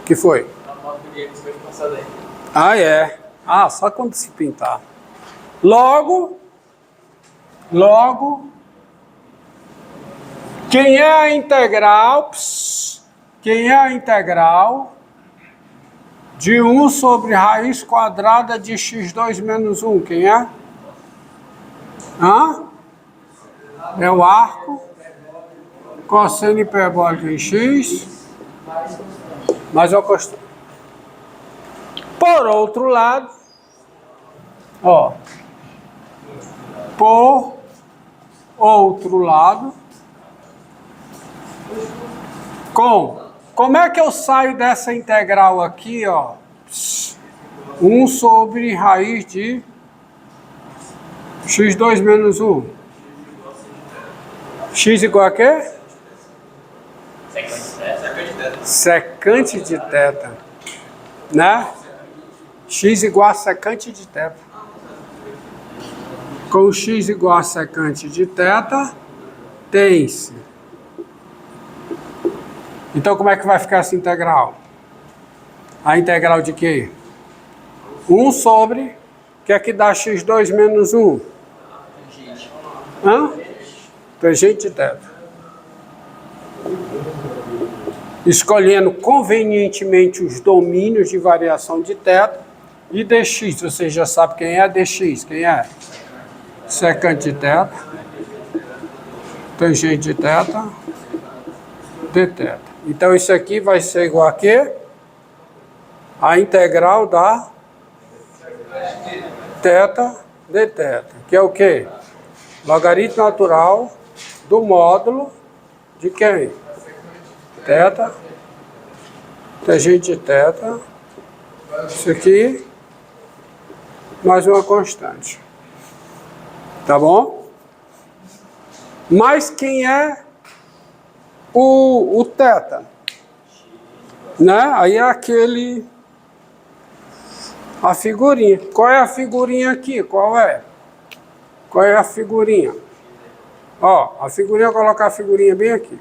Que foi? Ah, é. Ah, só quando se pintar. Logo, quem é a integral? Quem é a integral de 1 sobre raiz quadrada de x2 menos 1? Quem é? Hã? É o arco cosseno hiperbólico em x mais o constante. Por outro lado, ó, por outro lado, como é que eu saio dessa integral aqui, ó? 1 sobre raiz de x2 menos 1. X igual a quê? Secante de θ. Né? X igual a secante de θ. Com x igual a secante de θ, tem-se. Então, como é que vai ficar essa integral? A integral de quê? 1 sobre, o que é que dá x2 menos 1? Hã? Tangente de θ. Escolhendo convenientemente os domínios de variação de θ e dx. Você já sabe quem é dx. Quem é? Secante de θ, tangente de θ, dθ. Então, isso aqui vai ser igual a quê? A integral da θ dθ, que é o quê? Logaritmo natural do módulo de quem? Θ, tangente de θ, isso aqui, mais uma constante. Tá bom? Mas quem é o θ? Né? Aí é aquele... A figurinha. Qual é a figurinha aqui? Qual é? Qual é a figurinha? Ó, a figurinha, eu vou colocar a figurinha bem aqui.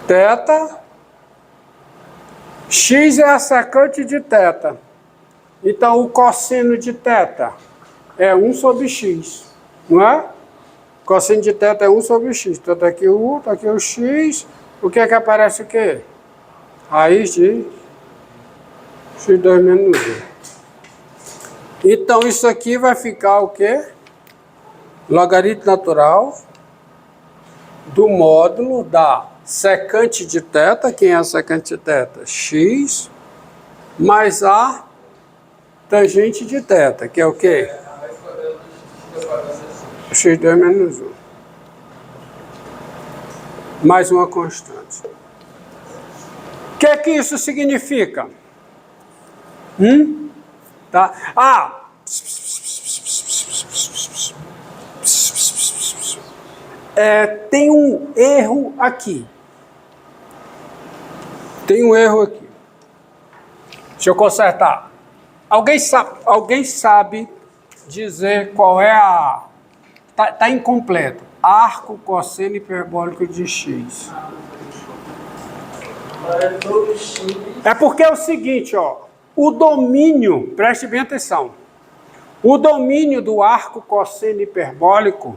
Θ. X é a secante de θ. Então, o cosseno de θ é 1 sobre x. Não é? O cosseno de θ é 1 sobre x. Então, tá aqui o U, tá aqui o x. O que é que aparece o quê? Raiz de x2 menos 1. Então, isso aqui vai ficar o quê? Logaritmo natural do módulo da secante de θ. Quem é a secante de θ? X mais a tangente de θ, que é o quê? x2 menos 1. Mais uma constante. O que é que isso significa? Tá? Ah! Tem um erro aqui. Tem um erro aqui. Deixa eu consertar. Alguém sabe dizer qual é a... Tá incompleto. Arco cosseno hiperbólico de x. É porque é o seguinte, ó. O domínio, preste bem atenção. O domínio do arco cosseno hiperbólico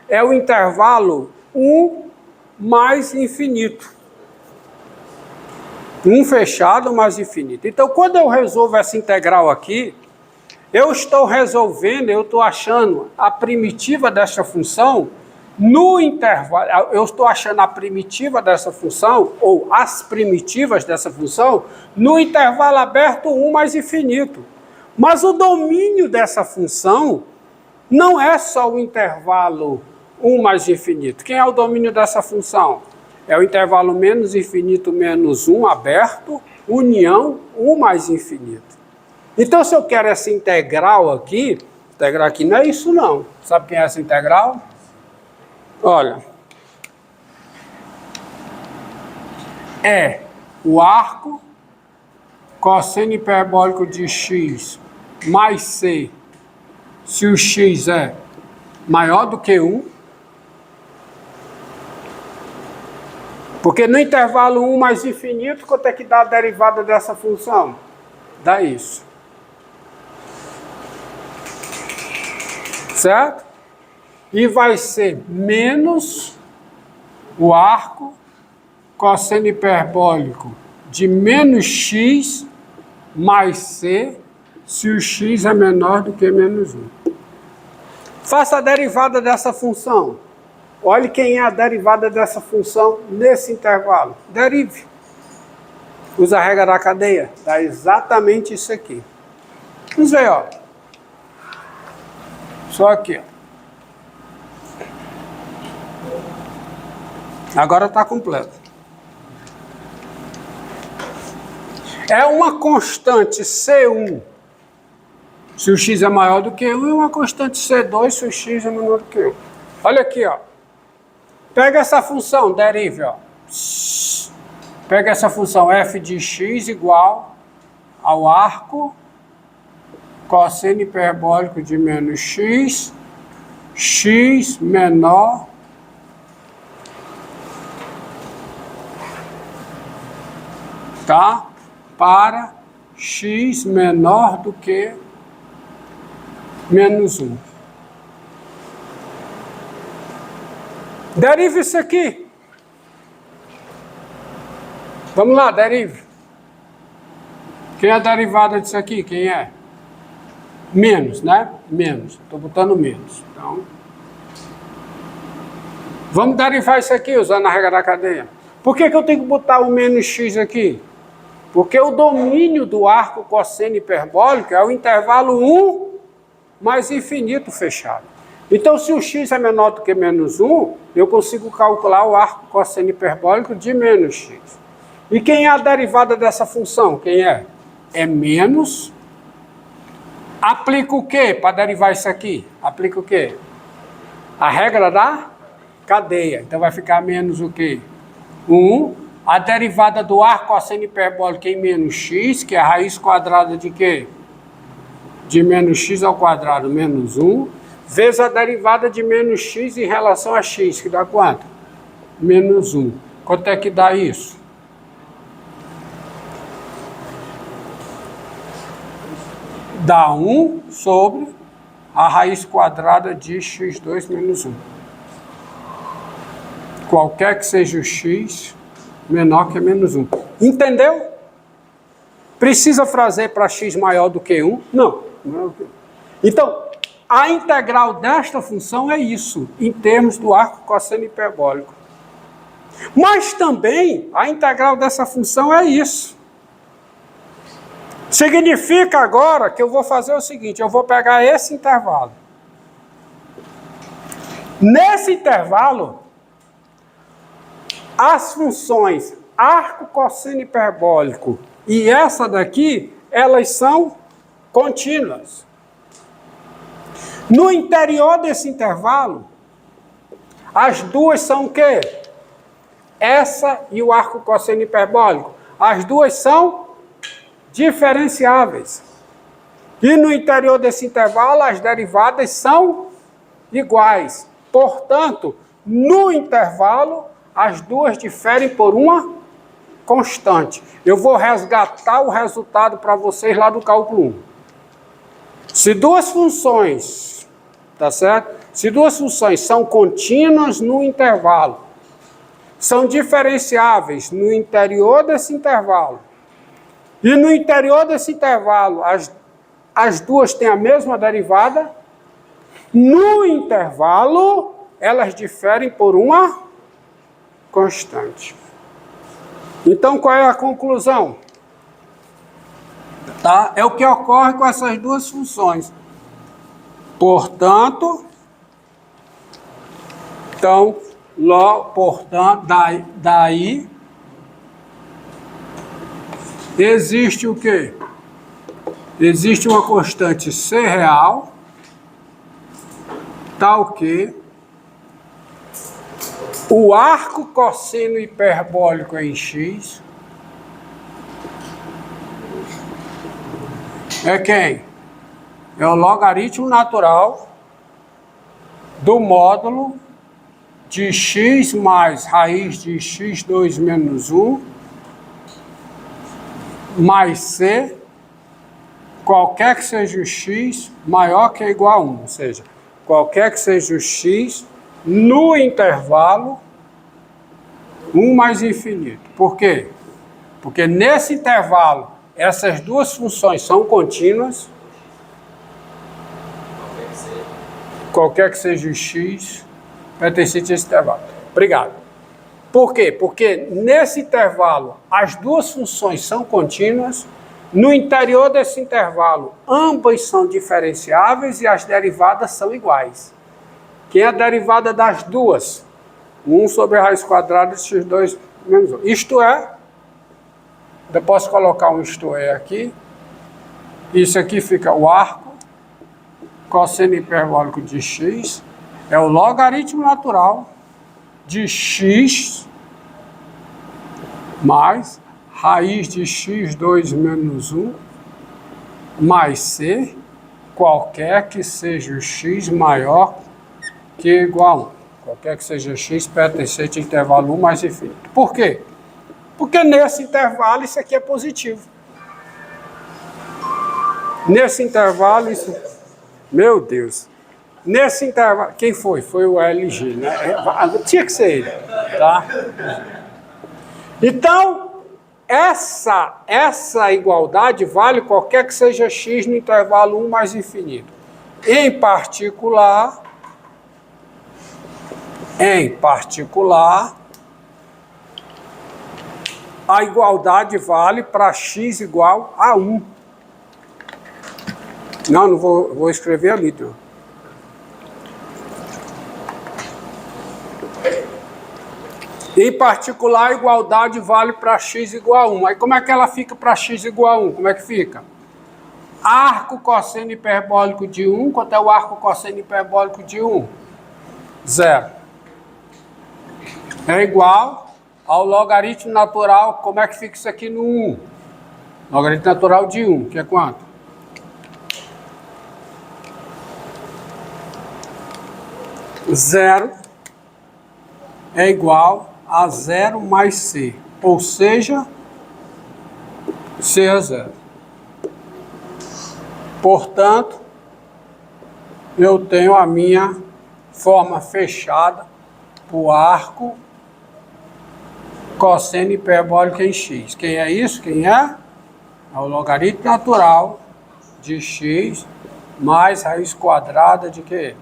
é o intervalo 1 mais infinito. 1 fechado mais infinito. Então, quando eu resolvo essa integral aqui, eu estou resolvendo, eu estou achando a primitiva dessa função no intervalo. Eu estou achando a primitiva dessa função, ou as primitivas dessa função, no intervalo aberto 1 mais infinito. Mas o domínio dessa função não é só o intervalo 1 mais infinito. Quem é o domínio dessa função? É o intervalo menos infinito menos 1 aberto, união 1 mais infinito. Então, se eu quero essa integral aqui não é isso não. Sabe quem é essa integral? Olha. É o arco cosseno hiperbólico de x mais c, se o x é maior do que 1, Porque no intervalo 1 mais infinito, quanto é que dá a derivada dessa função? Dá isso. Certo? E vai ser menos o arco cosseno hiperbólico de menos x mais c, se o x é menor do que menos 1. Faça a derivada dessa função. Olhe quem é a derivada dessa função nesse intervalo. Derive. Usa a regra da cadeia. Dá exatamente isso aqui. Vamos ver, ó. Só aqui, ó. Agora está completo. É uma constante C1 se o x é maior do que 1 e uma constante C2 se o x é menor do que 1. Olha aqui, ó. Pega essa função, derive, ó. Pega essa função f de x igual ao arco cosseno hiperbólico de menos x, x menor para x menor do que menos 1. Derive isso aqui. Vamos lá, derive. Quem é a derivada disso aqui? Quem é? Menos, né? Menos. Estou botando menos. Então, vamos derivar isso aqui usando a regra da cadeia. Por que eu tenho que botar o menos x aqui? Porque o domínio do arco cosseno hiperbólico é o intervalo 1 mais infinito fechado. Então, se o x é menor do que menos 1, eu consigo calcular o arco cosseno hiperbólico de menos x. E quem é a derivada dessa função? Quem é? É menos. Aplica o quê para derivar isso aqui? Aplica o quê? A regra da cadeia. Então, vai ficar menos o quê? 1. A derivada do arco cosseno hiperbólico em menos x, que é a raiz quadrada de quê? De menos x ao quadrado menos 1, vezes a derivada de menos x em relação a x, que dá quanto? Menos 1. Quanto é que dá isso? Dá 1 sobre a raiz quadrada de x2 menos 1. Qualquer que seja o x menor que menos 1. Entendeu? Precisa fazer para x maior do que 1? Não. Então, a integral desta função é isso, em termos do arco cosseno hiperbólico. Mas também a integral dessa função é isso. Significa agora que eu vou fazer o seguinte, eu vou pegar esse intervalo. Nesse intervalo, as funções arco cosseno hiperbólico e essa daqui, elas são contínuas. No interior desse intervalo, as duas são o quê? Essa e o arco cosseno hiperbólico. As duas são diferenciáveis. E no interior desse intervalo, as derivadas são iguais. Portanto, no intervalo, as duas diferem por uma constante. Eu vou resgatar o resultado para vocês lá do cálculo 1. Se duas funções, tá certo? Se duas funções são contínuas no intervalo, são diferenciáveis no interior desse intervalo, e no interior desse intervalo as duas têm a mesma derivada, no intervalo elas diferem por uma constante. Então, qual é a conclusão? Tá? É o que ocorre com essas duas funções. Portanto, daí existe o quê? Existe uma constante C real, tal que o arco cosseno hiperbólico em x é quem? É o logaritmo natural do módulo de x mais raiz de x2 menos 1 mais c, qualquer que seja o x maior que ou igual a 1, ou seja, qualquer que seja o x no intervalo 1 mais infinito. Por quê? Porque nesse intervalo essas duas funções são contínuas, qualquer que seja o x pertencente a esse intervalo. Obrigado. Por quê? Porque nesse intervalo as duas funções são contínuas, no interior desse intervalo ambas são diferenciáveis e as derivadas são iguais. Quem é a derivada das duas? 1 sobre a raiz quadrada de x2 menos 1. Isto é, eu posso colocar um isto é aqui, isso aqui fica o arco cosseno hiperbólico de x, é o logaritmo natural de x mais raiz de x2 menos 1 mais c, qualquer que seja o x maior que ou igual a 1. Qualquer que seja x pertencente ao intervalo 1 mais infinito. Por quê? Porque nesse intervalo isso aqui é positivo. Nesse intervalo isso... Meu Deus. Nesse intervalo... Quem foi? Foi o LG, né? Tinha que ser ele, tá? Então, essa igualdade vale qualquer que seja x no intervalo 1 mais infinito. Em particular, a igualdade vale para x igual a 1. Não vou escrever ali, então. Em particular, a igualdade vale para x igual a 1. Aí como é que ela fica para x igual a 1? Como é que fica? Arco cosseno hiperbólico de 1, quanto é o arco cosseno hiperbólico de 1? 0. É igual ao logaritmo natural. Como é que fica isso aqui no 1? Logaritmo natural de 1, que é quanto? 0 é igual a 0 mais c, ou seja, c é 0. Portanto, eu tenho a minha forma fechada para o arco cosseno hiperbólico em x. Quem é isso? Quem é? É o logaritmo natural de x mais raiz quadrada de quê?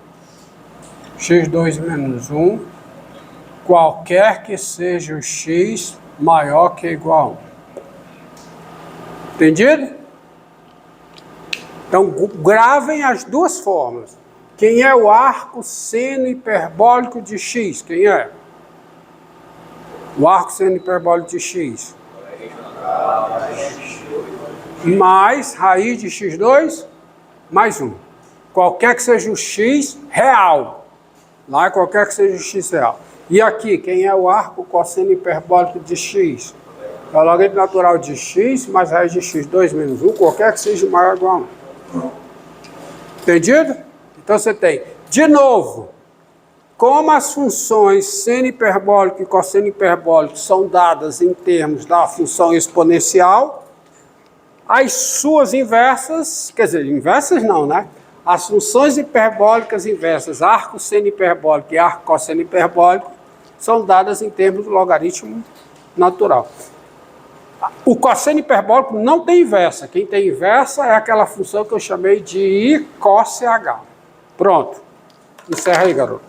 x2 menos 1, qualquer que seja o x maior que ou igual a 1. Entendido? Então, gravem as duas formas. Quem é o arco seno hiperbólico de x? Quem é? O arco seno hiperbólico de x. Mais raiz de x2 mais 1. Qualquer que seja o x real. Lá é qualquer que seja o x real. E aqui, quem é o arco cosseno hiperbólico de x? É o logaritmo natural de x mais raiz de x2 menos 1, qualquer que seja maior ou igual a 1. Entendido? Então você tem, de novo, como as funções seno hiperbólico e cosseno hiperbólico são dadas em termos da função exponencial, as suas inversas, quer dizer, inversas não, né? As funções hiperbólicas inversas, arco seno hiperbólico e arco cosseno hiperbólico, são dadas em termos do logaritmo natural. O cosseno hiperbólico não tem inversa. Quem tem inversa é aquela função que eu chamei de I cos CH. Pronto. Encerra aí, garoto.